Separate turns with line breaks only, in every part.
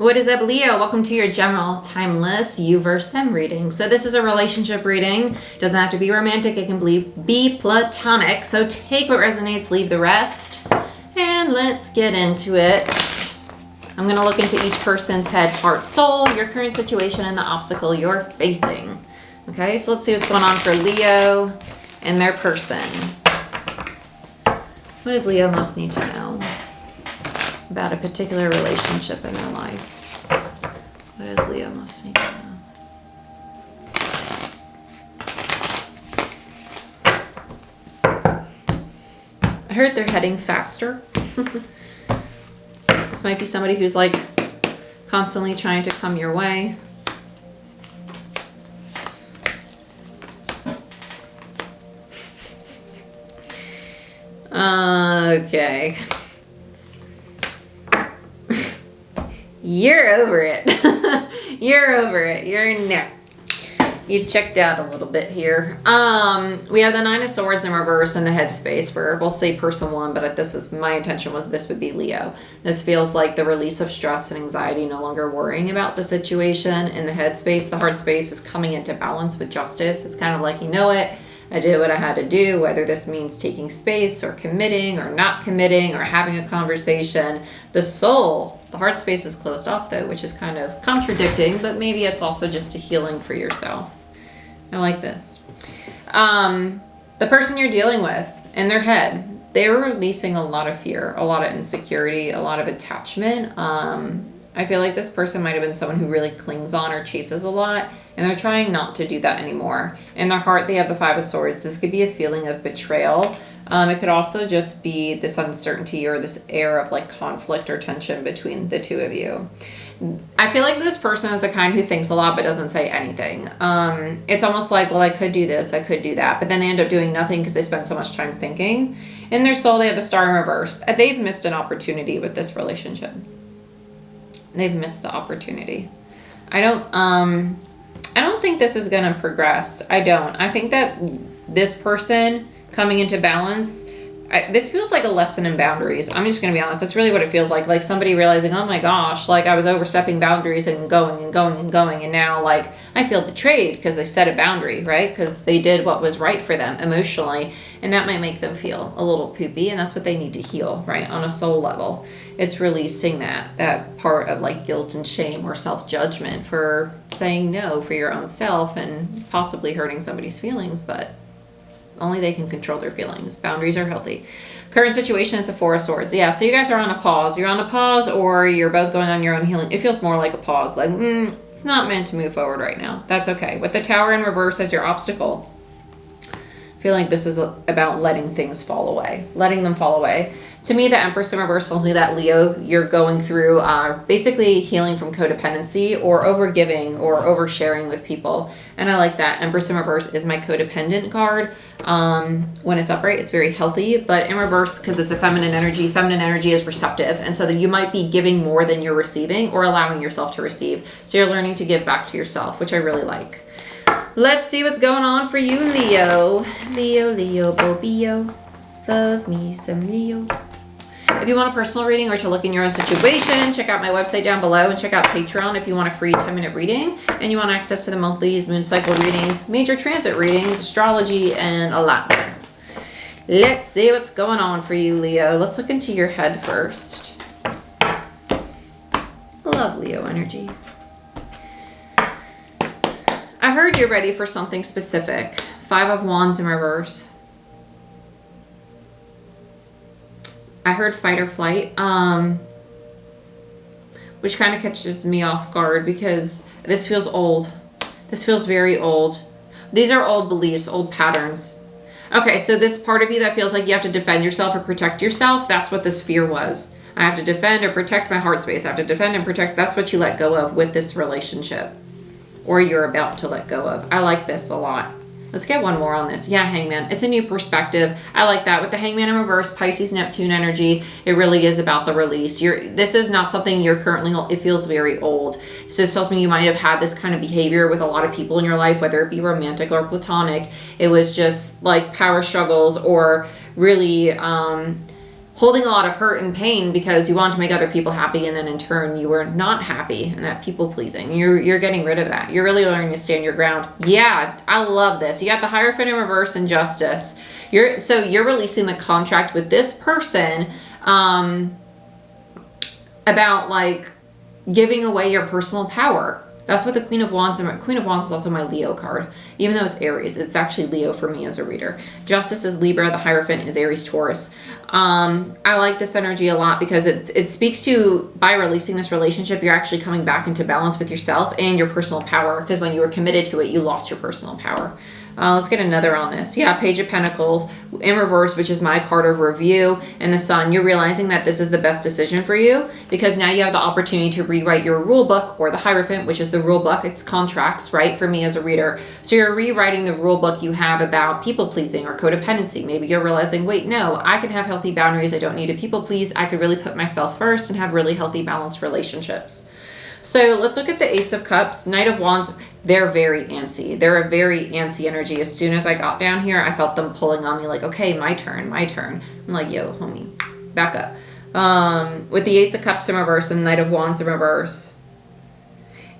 What is up, Leo? Welcome to your general timeless you versus them reading. So this is a relationship reading. Doesn't have to be romantic. It can be platonic. So take what resonates, leave the rest. And let's get into it. I'm going to look into each person's head, heart, soul, your current situation, and the obstacle you're facing. Okay, so let's see what's going on for Leo and their person. What does Leo most need to know about a particular relationship in their life? What does Leo most need to know? I heard they're heading faster. This might be somebody who's like constantly trying to come your way. Okay. You're over it. You're over it. You're no. You checked out a little bit here. We have the Nine of Swords in reverse in the headspace for, we'll say person one, but this is, my intention was this would be Leo. This feels like the release of stress and anxiety, no longer worrying about the situation. In the headspace, the heart space is coming into balance with justice. It's kind of like, you know what? I did what I had to do, whether this means taking space or committing or not committing or having a conversation. The soul, the heart space is closed off though, which is kind of contradicting, but maybe it's also just a healing for yourself. I like this. The person you're dealing with in their head, they're releasing a lot of fear, a lot of insecurity, a lot of attachment. I feel like this person might have been someone who really clings on or chases a lot, and they're trying not to do that anymore. In their heart, they have the Five of Swords. This could be a feeling of betrayal. It could also just be this uncertainty or this air of like conflict or tension between the two of you. I feel like this person is the kind who thinks a lot but doesn't say anything. It's almost like, well, I could do this, I could do that, but then they end up doing nothing because they spend so much time thinking. In their soul, they have the Star in reverse. They've missed an opportunity with this relationship. They've missed the opportunity. I don't think this is going to progress. I don't. I think that this person coming into balance, this feels like a lesson in boundaries. I'm just going to be honest. That's really what it feels like. Like somebody realizing, oh my gosh, like I was overstepping boundaries and going and going and going. And now like I feel betrayed because they set a boundary, right? Because they did what was right for them emotionally. And that might make them feel a little poopy. And that's what they need to heal, right? On a soul level. It's releasing that part of like guilt and shame or self-judgment for saying no for your own self and possibly hurting somebody's feelings, but only they can control their feelings. Boundaries are healthy. Current situation is the Four of Swords. Yeah, so you guys are on a pause. You're on a pause or you're both going on your own healing. It feels more like a pause. Like, it's not meant to move forward right now. That's okay. With the Tower in reverse as your obstacle, I feel like this is about letting things fall away. Letting them fall away. To me, the Empress in reverse tells me that, Leo, you're going through basically healing from codependency or overgiving or oversharing with people. And I like that. Empress in reverse is my codependent card. When it's upright, it's very healthy. But in reverse, because it's a feminine energy is receptive. And so that you might be giving more than you're receiving or allowing yourself to receive. So you're learning to give back to yourself, which I really like. Let's see what's going on for you, Leo. Leo, Bobio. Love me some Leo. If you want a personal reading or to look in your own situation, check out my website down below and check out Patreon if you want a free 10-minute reading and you want access to the monthlies, moon cycle readings, major transit readings, astrology, and a lot more. Let's see what's going on for you, Leo. Let's look into your head first. Love Leo energy. I heard you're ready for something specific. Five of Wands in reverse. I heard fight or flight, which kind of catches me off guard because this feels old. This feels very old. These are old beliefs, old patterns. Okay, so this part of you that feels like you have to defend yourself or protect yourself, that's what this fear was. I have to defend or protect my heart space. I have to defend and protect. That's what you let go of with this relationship, or you're about to let go of. I like this a lot. Let's get one more on this. Yeah, Hangman. It's a new perspective. I like that. With the Hangman in reverse, Pisces, Neptune energy, it really is about the release. This is not something you're currently, it feels very old. So this tells me you might have had this kind of behavior with a lot of people in your life, whether it be romantic or platonic. It was just like power struggles or really holding a lot of hurt and pain because you want to make other people happy, and then in turn you were not happy, and that people pleasing. You're getting rid of that. You're really learning to stand your ground. Yeah, I love this. You got the Hierophant in reverse and Justice. You're releasing the contract with this person about like giving away your personal power. That's what the Queen of Wands, and Queen of Wands is also my Leo card. Even though it's Aries, it's actually Leo for me as a reader. Justice is Libra, the Hierophant is Aries, Taurus. I like this energy a lot because it speaks to, by releasing this relationship, you're actually coming back into balance with yourself and your personal power, because when you were committed to it, you lost your personal power. Let's get another on this. Yeah, Page of Pentacles in reverse, which is my card of review, and the Sun. You're realizing that this is the best decision for you because now you have the opportunity to rewrite your rule book, or the Hierophant, which is the rule book. It's contracts, right, for me as a reader. So you're rewriting the rule book you have about people pleasing or codependency. Maybe you're realizing, wait, no, I can have healthy boundaries. I don't need to people please. I could really put myself first and have really healthy, balanced relationships. So let's look at the Ace of Cups, Knight of Wands. They're very antsy. They're a very antsy energy. As soon as I got down here, I felt them pulling on me like, okay, my turn, my turn. I'm like, yo, homie, back up. With the Ace of Cups in reverse and Knight of Wands in reverse,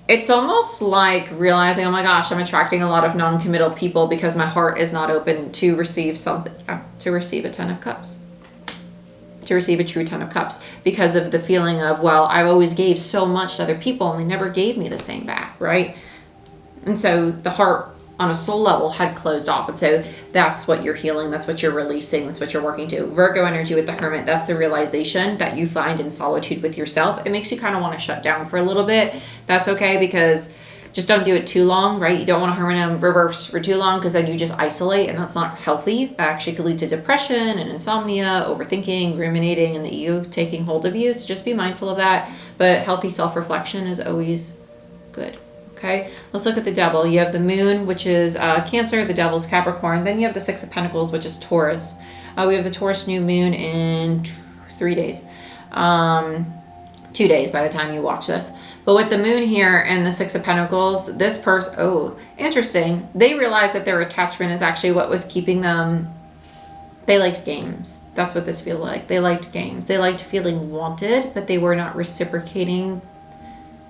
it's almost like realizing, oh my gosh, I'm attracting a lot of non-committal people because my heart is not open to receive something, to receive a Ten of Cups. To receive a true Ten of Cups, because of the feeling of, well, I always gave so much to other people and they never gave me the same back, right? And so the heart on a soul level had closed off. And so that's what you're healing. That's what you're releasing. That's what you're working to. Virgo energy with the Hermit. That's the realization that you find in solitude with yourself. It makes you kind of want to shut down for a little bit. That's okay, because just don't do it too long, right? You don't want to Hermit in reverse for too long, because then you just isolate, and that's not healthy. That actually could lead to depression and insomnia, overthinking, ruminating, and the ego taking hold of you. So just be mindful of that. But healthy self-reflection is always good. Okay, let's look at the Devil. You have the Moon, which is Cancer. The Devil's Capricorn. Then you have the Six of Pentacles, which is Taurus. We have the Taurus new moon in 3 days. 2 days by the time you watch this. But with the Moon here and the Six of Pentacles, this person, oh, interesting. They realized that their attachment is actually what was keeping them. They liked games. That's what this feels like. They liked games. They liked feeling wanted, but they were not reciprocating.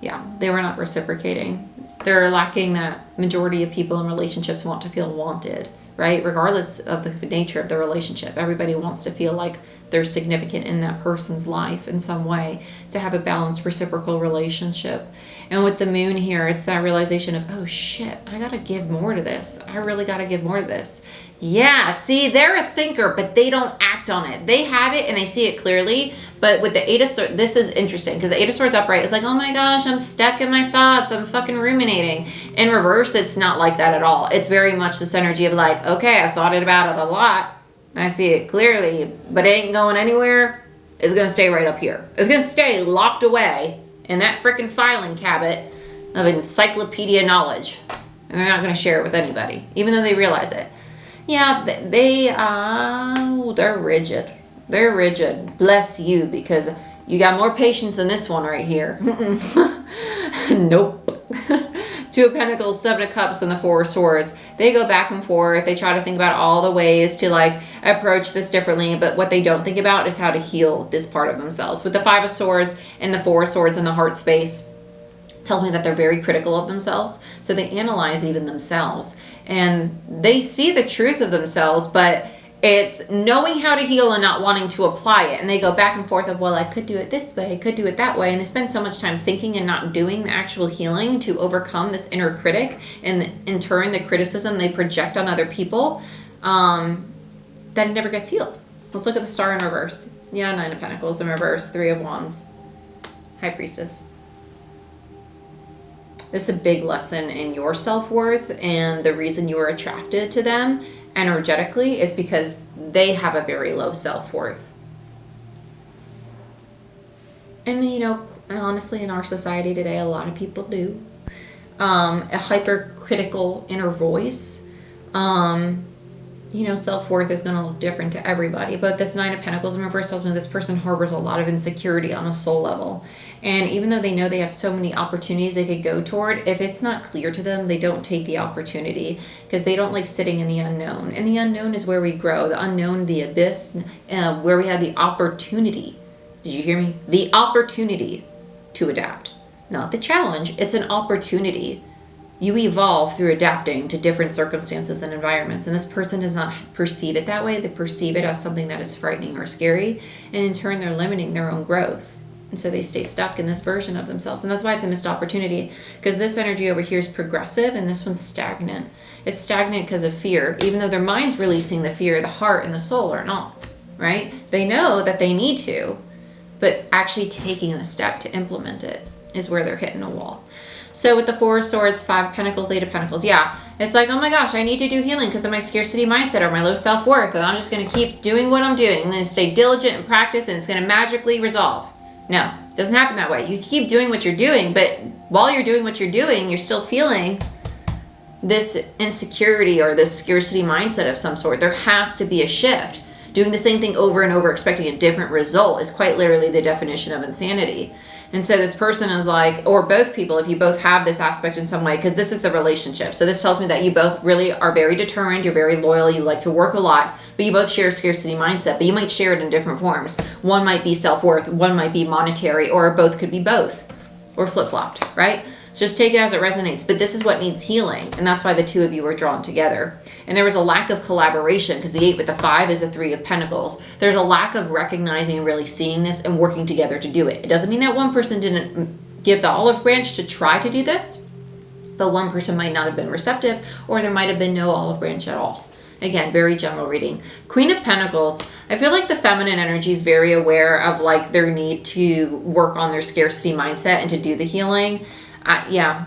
Yeah, they were not reciprocating. They're lacking that. Majority of people in relationships want to feel wanted, right? Regardless of the nature of the relationship. Everybody wants to feel like they're significant in that person's life in some way, to have a balanced reciprocal relationship. And with the Moon here, it's that realization of, oh shit, I gotta give more to this. I really gotta give more to this. Yeah, see, they're a thinker, but they don't act on it. They have it and they see it clearly. But with the Eight of Swords, this is interesting, because the Eight of Swords upright is like, oh my gosh, I'm stuck in my thoughts. I'm fucking ruminating. In reverse, it's not like that at all. It's very much this energy of like, okay, I've thought about it a lot. I see it clearly, but it ain't going anywhere. It's going to stay right up here. It's going to stay locked away in that freaking filing cabinet of encyclopedia knowledge. And they're not going to share it with anybody, even though they realize it. Yeah, they're rigid. They're rigid. Bless you, because you got more patience than this one right here. Nope. Two of Pentacles, Seven of Cups, and the Four of Swords. They go back and forth. They try to think about all the ways to like approach this differently, but what they don't think about is how to heal this part of themselves. With the Five of Swords and the Four of Swords in the heart space, tells me that they're very critical of themselves. So they analyze even themselves, and they see the truth of themselves, but it's knowing how to heal and not wanting to apply it. And they go back and forth of, well, I could do it this way, I could do it that way. And they spend so much time thinking and not doing the actual healing to overcome this inner critic, and in turn the criticism they project on other people, that it never gets healed. Let's look at the Star in reverse. Yeah, Nine of Pentacles in reverse, Three of Wands, High Priestess. This is a big lesson in your self-worth, and the reason you are attracted to them energetically is because they have a very low self-worth. And you know, honestly, in our society today, a lot of people do. A hypercritical inner voice. you know, self-worth is going to look different to everybody. But this Nine of Pentacles in reverse tells me this person harbors a lot of insecurity on a soul level. And even though they know they have so many opportunities they could go toward, if it's not clear to them, they don't take the opportunity because they don't like sitting in the unknown. And the unknown is where we grow. The unknown, the abyss, where we have the opportunity. Did you hear me? The opportunity to adapt. Not the challenge. It's an opportunity. You evolve through adapting to different circumstances and environments. And this person does not perceive it that way. They perceive it as something that is frightening or scary. And in turn, they're limiting their own growth. And so they stay stuck in this version of themselves. And that's why it's a missed opportunity. Because this energy over here is progressive and this one's stagnant. It's stagnant because of fear. Even though their mind's releasing the fear, the heart and the soul are not. Right? They know that they need to. But actually taking the step to implement it is where they're hitting a wall. So with the Four of Swords, Five of Pentacles, Eight of Pentacles, yeah, it's like, oh my gosh, I need to do healing because of my scarcity mindset or my low self-worth, and I'm just going to keep doing what I'm doing. I'm going to stay diligent and practice, and it's going to magically resolve. No, it doesn't happen that way. You keep doing what you're doing, but while you're doing what you're doing, you're still feeling this insecurity or this scarcity mindset of some sort. There has to be a shift. Doing the same thing over and over, expecting a different result is quite literally the definition of insanity. And so this person is like, or both people, if you both have this aspect in some way, because this is the relationship. So this tells me that you both really are very determined, you're very loyal, you like to work a lot, but you both share a scarcity mindset, but you might share it in different forms. One might be self-worth, one might be monetary, or both could be both, or flip-flopped, right? So just take it as it resonates. But this is what needs healing, and that's why the two of you are drawn together. And there was a lack of collaboration because the 8 with the 5 is a 3 of Pentacles. There's a lack of recognizing and really seeing this and working together to do it. It doesn't mean that one person didn't give the olive branch to try to do this, but one person might not have been receptive, or there might have been no olive branch at all. Again, very general reading. Queen of Pentacles, I feel like the feminine energy is very aware of like their need to work on their scarcity mindset and to do the healing. Yeah.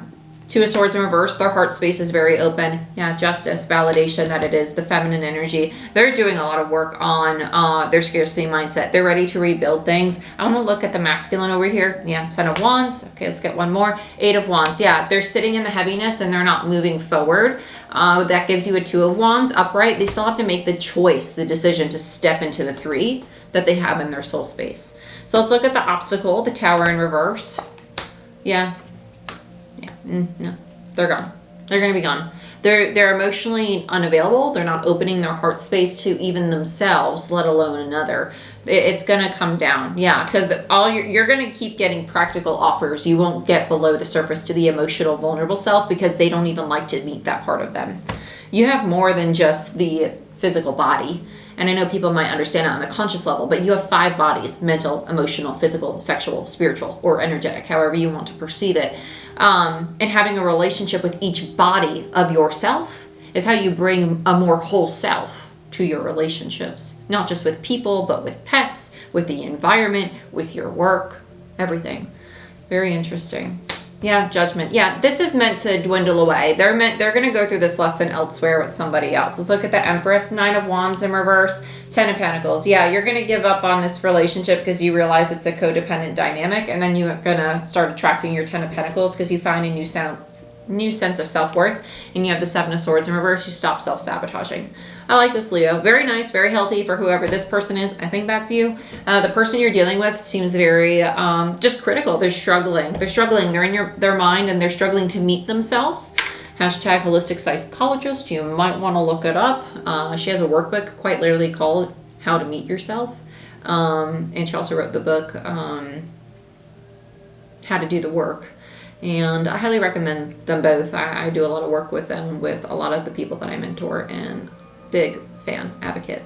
Two of Swords in reverse, their heart space is very open. Yeah, justice, validation that it is the feminine energy. They're doing a lot of work on their scarcity mindset. They're ready to rebuild things. I want to look at the masculine over here. Yeah, 10 of Wands. Okay, let's get one more. 8 of Wands. Yeah, they're sitting in the heaviness and they're not moving forward. That gives you a 2 of Wands upright. They still have to make the choice, the decision to step into the 3 that they have in their soul space. So let's look at the obstacle, the Tower in reverse. Yeah. No, they're gone. They're going to be gone. They're emotionally unavailable. They're not opening their heart space to even themselves, let alone another. It's going to come down. Yeah, because you're going to keep getting practical offers. You won't get below the surface to the emotional, vulnerable self because they don't even like to meet that part of them. You have more than just the physical body. And I know people might understand it on the conscious level, but you have 5 bodies: mental, emotional, physical, sexual, spiritual, or energetic, however you want to perceive it. And having a relationship with each body of yourself is how you bring a more whole self to your relationships. Not just with people, but with pets, with the environment, with your work, everything. Very interesting. Yeah, Judgment. Yeah, this is meant to dwindle away. They're going to go through this lesson elsewhere with somebody else. Let's look at the Empress, 9 of Wands in reverse, 10 of Pentacles. Yeah, you're going to give up on this relationship because you realize it's a codependent dynamic, and then you're going to start attracting your 10 of Pentacles because you find a new sense of self-worth, and you have the 7 of Swords in reverse. You stop self-sabotaging. I like this, Leo. Very nice, very healthy for whoever this person is. I think that's you. The person you're dealing with seems very just critical. They're struggling. They're in their mind, and they're struggling to meet themselves. Hashtag holistic psychologist. You might want to look it up. She has a workbook quite literally called How to Meet Yourself. And she also wrote the book How to Do the Work. And I highly recommend them both. I do a lot of work with them, with a lot of the people that I mentor, and big fan, advocate.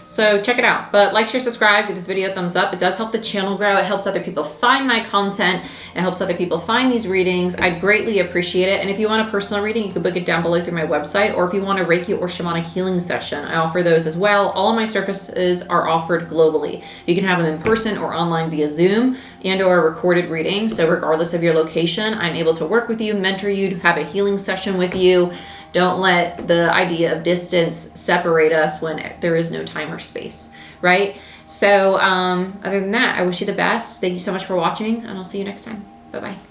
So check it out. But like, share, subscribe, give this video a thumbs up. It does help the channel grow. It helps other people find my content. It helps other people find these readings. I greatly appreciate it. And if you want a personal reading, you can book it down below through my website. Or if you want a Reiki or shamanic healing session, I offer those as well. All of my services are offered globally. You can have them in person or online via Zoom and or a recorded reading. So regardless of your location, I'm able to work with you, mentor you, have a healing session with you. Don't let the idea of distance separate us when there is no time or space, right? So other than that, I wish you the best. Thank you so much for watching, and I'll see you next time. Bye-bye.